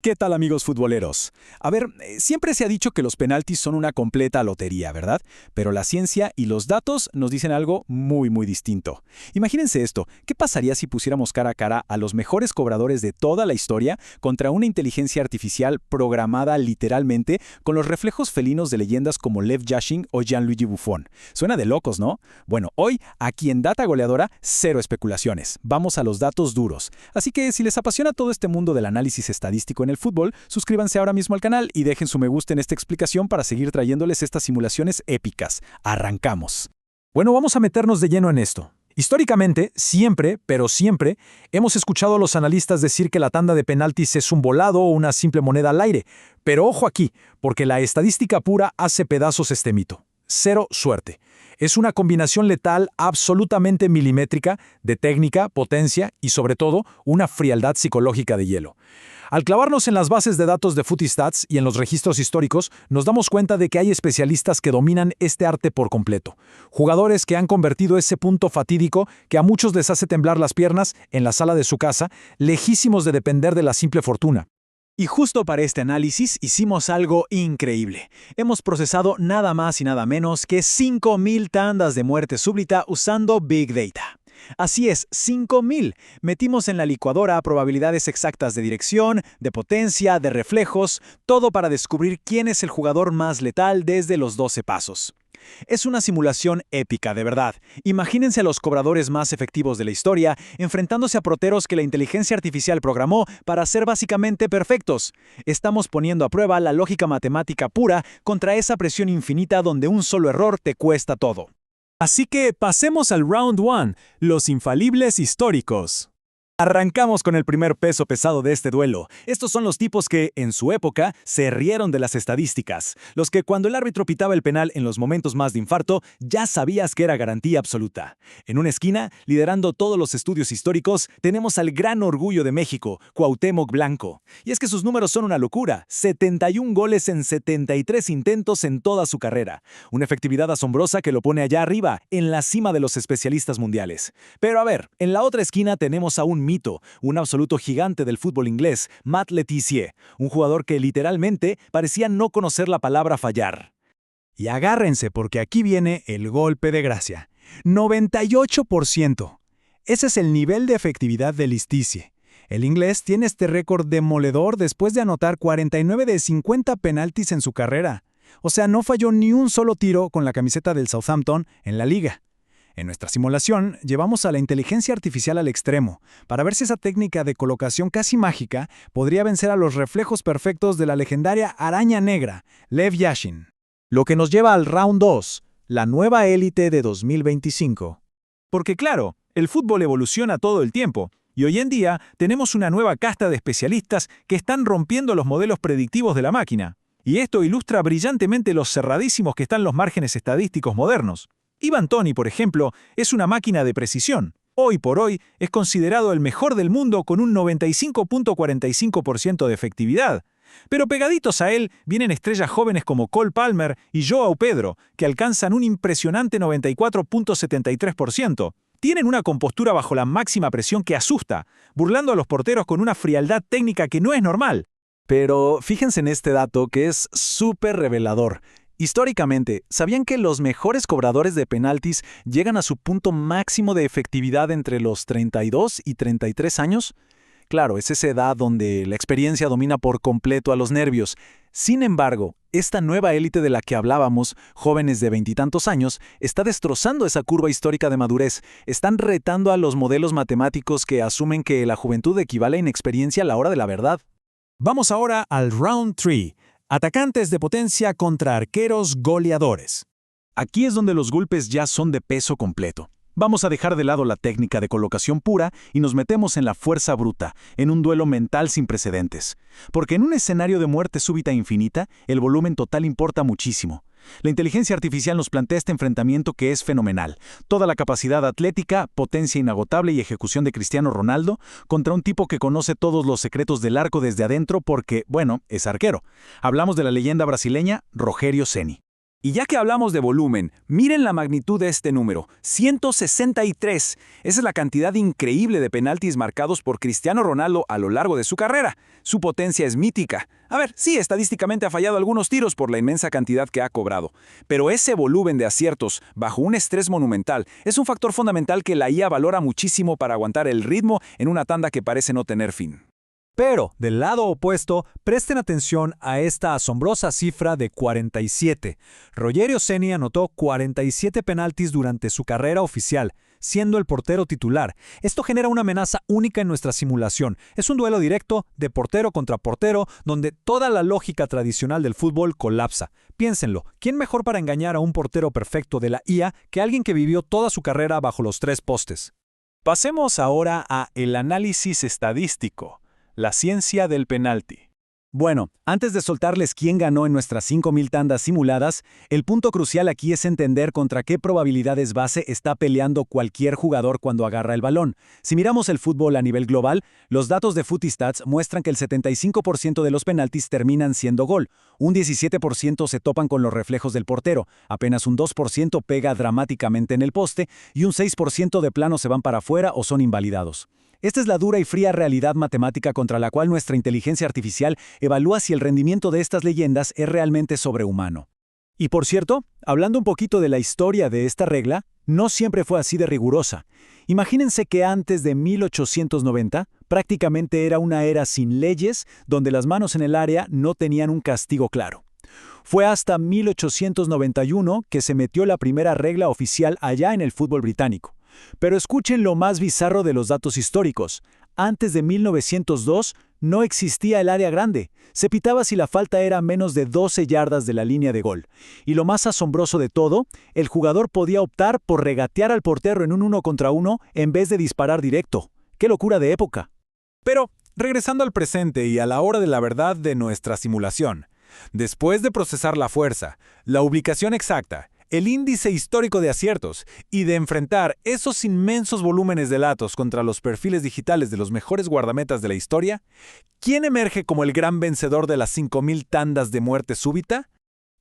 ¿Qué tal, amigos futboleros? A ver, siempre se ha dicho que los penaltis son una completa lotería, ¿verdad? Pero la ciencia y los datos nos dicen algo muy distinto. Imagínense esto, ¿qué pasaría si pusiéramos cara a cara a los mejores cobradores de toda la historia contra una inteligencia artificial programada literalmente con los reflejos felinos de leyendas como Lev Yashin o Gianluigi Buffon? Suena de locos, ¿no? Bueno, hoy, aquí en Data Goleadora, cero especulaciones. Vamos a los datos duros. Así que si les apasiona todo este mundo del análisis estadístico en el fútbol, suscríbanse ahora mismo al canal y dejen su me gusta en esta explicación para seguir trayéndoles estas simulaciones épicas. ¡Arrancamos! Bueno, vamos a meternos de lleno en esto. Históricamente, siempre, pero siempre, hemos escuchado a los analistas decir que la tanda de penaltis es un volado o una simple moneda al aire. Pero ojo aquí, porque la estadística pura hace pedazos este mito. Cero suerte. Es una combinación letal absolutamente milimétrica de técnica, potencia y, sobre todo, una frialdad psicológica de hielo. Al clavarnos en las bases de datos de Footistats y en los registros históricos, nos damos cuenta de que hay especialistas que dominan este arte por completo. Jugadores que han convertido ese punto fatídico que a muchos les hace temblar las piernas en la sala de su casa, lejísimos de depender de la simple fortuna. Y justo para este análisis hicimos algo increíble. Hemos procesado nada más y nada menos que 5.000 tandas de muerte súbita usando Big Data. Así es, 5.000. Metimos en la licuadora probabilidades exactas de dirección, de potencia, de reflejos, todo para descubrir quién es el jugador más letal desde los 12 pasos. Es una simulación épica, de verdad. Imagínense a los cobradores más efectivos de la historia enfrentándose a porteros que la inteligencia artificial programó para ser básicamente perfectos. Estamos poniendo a prueba la lógica matemática pura contra esa presión infinita donde un solo error te cuesta todo. Así que pasemos al Round 1, los infalibles históricos. Arrancamos con el primer peso pesado de este duelo. Estos son los tipos que, en su época, se rieron de las estadísticas. Los que cuando el árbitro pitaba el penal en los momentos más de infarto, ya sabías que era garantía absoluta. En una esquina, liderando todos los estudios históricos, tenemos al gran orgullo de México, Cuauhtémoc Blanco. Y es que sus números son una locura. 71 goles en 73 intentos en toda su carrera. Una efectividad asombrosa que lo pone allá arriba, en la cima de los especialistas mundiales. Pero a ver, en la otra esquina tenemos a un mito, un absoluto gigante del fútbol inglés, Matt Le Tissier, un jugador que literalmente parecía no conocer la palabra fallar. Y agárrense porque aquí viene el golpe de gracia. 98%. Ese es el nivel de efectividad de Tissier. El inglés tiene este récord demoledor después de anotar 49 de 50 penaltis en su carrera. O sea, no falló ni un solo tiro con la camiseta del Southampton en la liga. En nuestra simulación, llevamos a la inteligencia artificial al extremo, para ver si esa técnica de colocación casi mágica podría vencer a los reflejos perfectos de la legendaria araña negra, Lev Yashin. Lo que nos lleva al Round 2, la nueva élite de 2025. Porque claro, el fútbol evoluciona todo el tiempo, y hoy en día tenemos una nueva casta de especialistas que están rompiendo los modelos predictivos de la máquina. Y esto ilustra brillantemente los cerradísimos que están los márgenes estadísticos modernos. Ivan Toney, por ejemplo, es una máquina de precisión. Hoy por hoy es considerado el mejor del mundo con un 95.45% de efectividad. Pero pegaditos a él vienen estrellas jóvenes como Cole Palmer y Joao Pedro, que alcanzan un impresionante 94.73%. Tienen una compostura bajo la máxima presión que asusta, burlando a los porteros con una frialdad técnica que no es normal. Pero fíjense en este dato que es súper revelador. Históricamente, ¿sabían que los mejores cobradores de penaltis llegan a su punto máximo de efectividad entre los 32 y 33 años? Claro, es esa edad donde la experiencia domina por completo a los nervios. Sin embargo, esta nueva élite de la que hablábamos, jóvenes de veintitantos años, está destrozando esa curva histórica de madurez. Están retando a los modelos matemáticos que asumen que la juventud equivale a inexperiencia a la hora de la verdad. Vamos ahora al Round 3. Atacantes de potencia contra arqueros goleadores. Aquí es donde los golpes ya son de peso completo. Vamos a dejar de lado la técnica de colocación pura y nos metemos en la fuerza bruta, en un duelo mental sin precedentes. Porque en un escenario de muerte súbita e infinita, el volumen total importa muchísimo. La inteligencia artificial nos plantea este enfrentamiento que es fenomenal. Toda la capacidad atlética, potencia inagotable y ejecución de Cristiano Ronaldo contra un tipo que conoce todos los secretos del arco desde adentro porque, bueno, es arquero. Hablamos de la leyenda brasileña Rogério Ceni. Y ya que hablamos de volumen, miren la magnitud de este número, 163. Esa es la cantidad increíble de penaltis marcados por Cristiano Ronaldo a lo largo de su carrera. Su potencia es mítica. A ver, sí, estadísticamente ha fallado algunos tiros por la inmensa cantidad que ha cobrado. Pero ese volumen de aciertos, bajo un estrés monumental, es un factor fundamental que la IA valora muchísimo para aguantar el ritmo en una tanda que parece no tener fin. Pero, del lado opuesto, presten atención a esta asombrosa cifra de 47. Rogerio Ceni anotó 47 penaltis durante su carrera oficial, siendo el portero titular. Esto genera una amenaza única en nuestra simulación. Es un duelo directo de portero contra portero, donde toda la lógica tradicional del fútbol colapsa. Piénsenlo, ¿quién mejor para engañar a un portero perfecto de la IA que alguien que vivió toda su carrera bajo los tres postes? Pasemos ahora a el análisis estadístico. La ciencia del penalti. Bueno, antes de soltarles quién ganó en nuestras 5000 tandas simuladas, el punto crucial aquí es entender contra qué probabilidades base está peleando cualquier jugador cuando agarra el balón. Si miramos el fútbol a nivel global, los datos de Footistats muestran que el 75% de los penaltis terminan siendo gol, un 17% se topan con los reflejos del portero, apenas un 2% pega dramáticamente en el poste y un 6% de plano se van para afuera o son invalidados. Esta es la dura y fría realidad matemática contra la cual nuestra inteligencia artificial evalúa si el rendimiento de estas leyendas es realmente sobrehumano. Y por cierto, hablando un poquito de la historia de esta regla, no siempre fue así de rigurosa. Imagínense que antes de 1890, prácticamente era una era sin leyes, donde las manos en el área no tenían un castigo claro. Fue hasta 1891 que se metió la primera regla oficial allá en el fútbol británico. Pero escuchen lo más bizarro de los datos históricos. Antes de 1902 no existía el área grande. Se pitaba si la falta era menos de 12 yardas de la línea de gol. Y lo más asombroso de todo, el jugador podía optar por regatear al portero en un 1 contra 1 en vez de disparar directo. ¡Qué locura de época! Pero, regresando al presente y a la hora de la verdad de nuestra simulación, después de procesar la fuerza, la ubicación exacta, el índice histórico de aciertos y de enfrentar esos inmensos volúmenes de datos contra los perfiles digitales de los mejores guardametas de la historia, ¿quién emerge como el gran vencedor de las 5000 tandas de muerte súbita?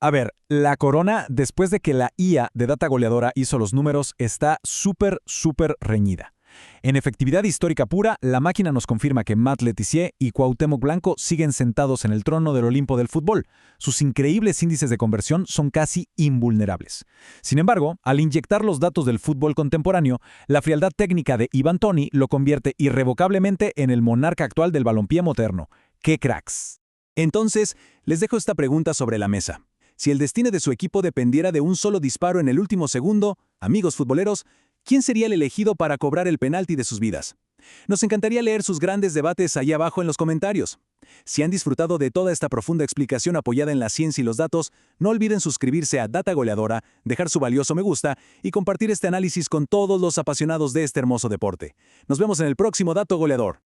A ver, la corona, después de que la IA de Data Goleadora hizo los números, está súper reñida. En efectividad histórica pura, la máquina nos confirma que Matt Letizier y Cuauhtémoc Blanco siguen sentados en el trono del Olimpo del fútbol. Sus increíbles índices de conversión son casi invulnerables. Sin embargo, al inyectar los datos del fútbol contemporáneo, la frialdad técnica de Ivan Toney lo convierte irrevocablemente en el monarca actual del balompié moderno. ¡Qué cracks! Entonces, les dejo esta pregunta sobre la mesa. Si el destino de su equipo dependiera de un solo disparo en el último segundo, amigos futboleros, ¿quién sería el elegido para cobrar el penalti de sus vidas? Nos encantaría leer sus grandes debates allá abajo en los comentarios. Si han disfrutado de toda esta profunda explicación apoyada en la ciencia y los datos, no olviden suscribirse a Data Goleadora, dejar su valioso me gusta y compartir este análisis con todos los apasionados de este hermoso deporte. Nos vemos en el próximo Dato Goleador.